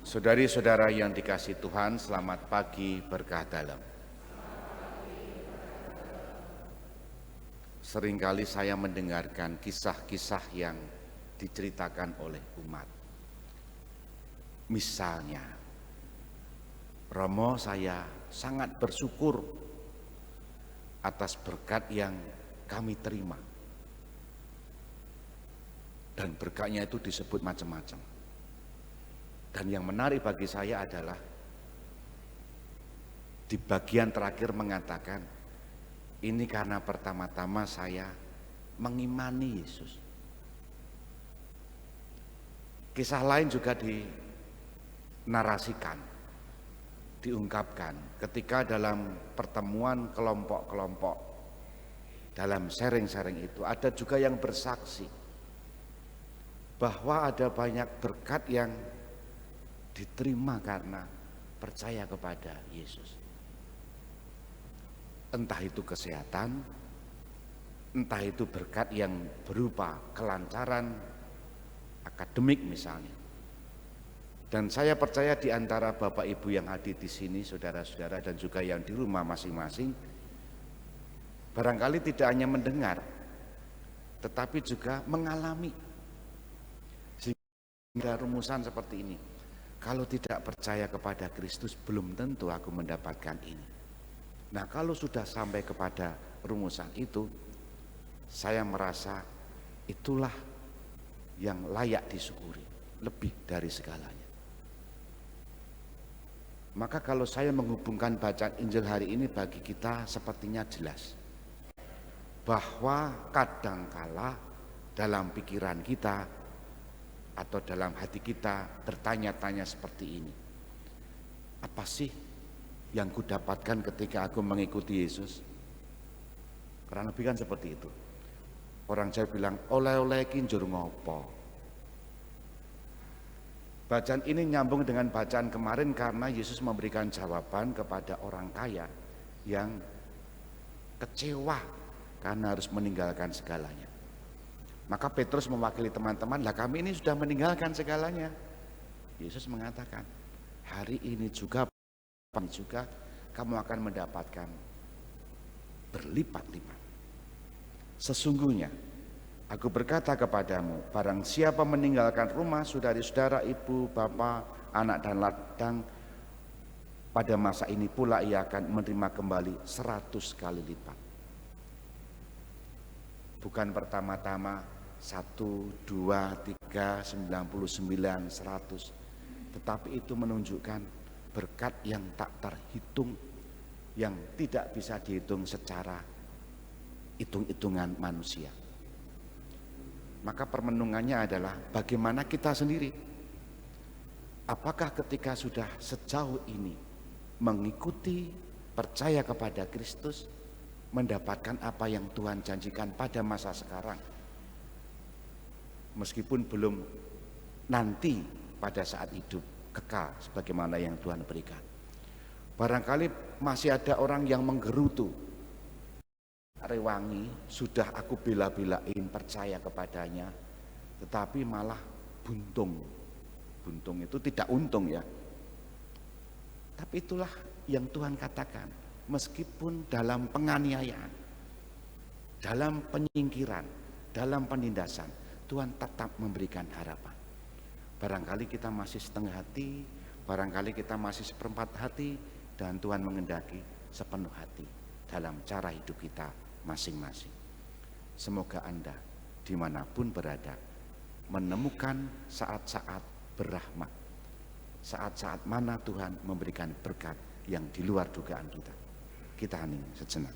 Saudari-saudara yang dikasihi Tuhan, selamat pagi berkah dalam. Seringkali saya mendengarkan kisah-kisah yang diceritakan oleh umat. Misalnya, Romo saya sangat bersyukur atas berkat yang kami terima. Dan berkatnya itu disebut macam-macam. Dan yang menarik bagi saya adalah di bagian terakhir mengatakan, ini karena pertama-tama saya mengimani Yesus. Kisah lain juga dinarasikan, diungkapkan ketika dalam pertemuan kelompok-kelompok, dalam sharing-sharing itu ada juga yang bersaksi bahwa ada banyak berkat yang diterima karena percaya kepada Yesus. Entah itu kesehatan, entah itu berkat yang berupa kelancaran akademik misalnya. Dan saya percaya di antara Bapak Ibu yang hadir di sini, saudara-saudara dan juga yang di rumah masing-masing, barangkali tidak hanya mendengar, tetapi juga mengalami. Sehingga rumusan seperti ini, kalau tidak percaya kepada Kristus belum tentu aku mendapatkan ini. Nah, kalau sudah sampai kepada rumusan itu, saya merasa itulah yang layak disyukuri, lebih dari segalanya. Maka kalau saya menghubungkan bacaan Injil hari ini bagi kita sepertinya jelas bahwa kadangkala dalam pikiran kita atau dalam hati kita bertanya-tanya seperti ini. Apa sih yang kudapatkan ketika aku mengikuti Yesus? Kurang lebih kan seperti itu. Orang Jawa bilang, oleh-oleh ki njur ngopo. Bacaan ini nyambung dengan bacaan kemarin karena Yesus memberikan jawaban kepada orang kaya yang kecewa karena harus meninggalkan segalanya. Maka Petrus mewakili teman-teman, lah kami ini sudah meninggalkan segalanya. Yesus mengatakan, hari ini juga kamu akan mendapatkan berlipat-lipat. Sesungguhnya aku berkata kepadamu, barang siapa meninggalkan rumah, saudara-saudara, ibu, bapa, anak dan ladang, pada masa ini pula ia akan menerima kembali 100 kali lipat. Bukan pertama-tama 1, 2, 3, 99, 100, tetapi itu menunjukkan berkat yang tak terhitung, yang tidak bisa dihitung secara hitung-hitungan manusia. Maka permenungannya adalah bagaimana kita sendiri. Apakah ketika sudah sejauh ini mengikuti, percaya kepada Kristus, mendapatkan apa yang Tuhan janjikan pada masa sekarang, meskipun belum nanti pada saat hidup kekal sebagaimana yang Tuhan berikan. Barangkali masih ada orang yang menggerutu, rewangi, sudah aku bela-belain percaya kepadanya, tetapi malah buntung. Buntung itu tidak untung ya. Tapi itulah yang Tuhan katakan, meskipun dalam penganiayaan, dalam penyingkiran, dalam penindasan, Tuhan tetap memberikan harapan. Barangkali kita masih setengah hati, barangkali kita masih seperempat hati, dan Tuhan mengendaki sepenuh hati dalam cara hidup kita masing-masing. Semoga Anda dimanapun berada menemukan saat-saat berrahmat, saat-saat mana Tuhan memberikan berkat yang di luar dugaan kita. Kita hening sejenak.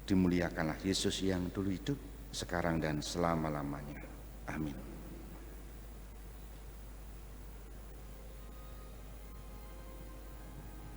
Dimuliakanlah Yesus yang dulu hidup, sekarang dan selama-lamanya. Amin.